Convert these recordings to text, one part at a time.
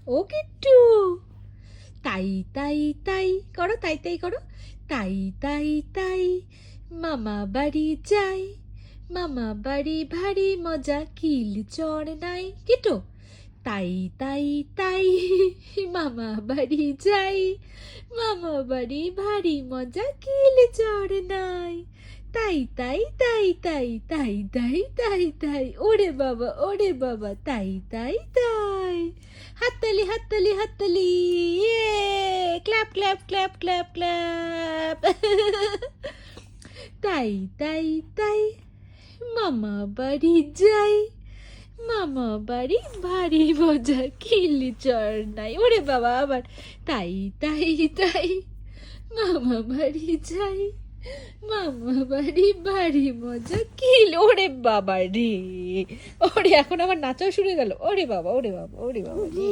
ও কিট্টু, তাই তাই তাই করো, তাই তাই করো। তাই তাই তাই মামা বাড়ি যাই, মামা বাড়ি ভারী মজা, কিল চড় নাই। কিট্টু, তাই তাই তাই মামা বাড়ি যাই, মামা বাড়ি ভারী মজা, কিল চড় নাই। তাই তাই তাই তাই তাই তাই তাই তাই, ওরে বাবা ওরে বাবা, তাই তাই তাই। হাততালি হাততালি হাততালি, ইয়ে, clap clap clap clap clap. তাই তাই তাই মামা বাড়ি যাই, মামা বাড়ি ভারী মজা, কিল্লি চড় নাই। ওরে বাবা, আবার তাই তাই তাই মামা বাড়ি যাই, মামা বাড়ি ভারী মজা, কিল। ওরে বাবা রে, ওরে এখন আবার নাচাও শুরু হয়ে গেল। ওরে বাবা ওরে বাবা ওরে বাবা রে।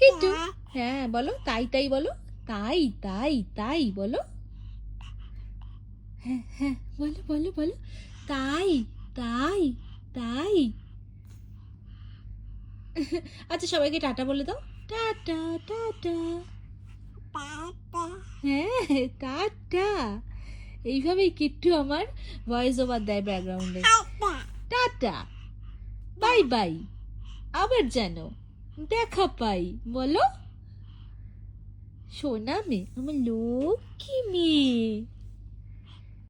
কিন্তু হ্যাঁ বলো, তাই তাই বলো, তাই তাই তাই বলো। হ্যাঁ হ্যাঁ বলো বলো বলো, তাই তাই তাই। আচ্ছা সবাইকে টাটা বলে দাও, টাটা টাটা। হ্যাঁ টাটা। এইভাবেই কিট্টু আমার ভয়েস ওভার দেয় ব্যাকগ্রাউন্ডে। টাটা, বাই বাই, আবার যেন দেখা পাই। বলো, সোনা মেয়ে, আমার লক্ষ্মী মেয়ে।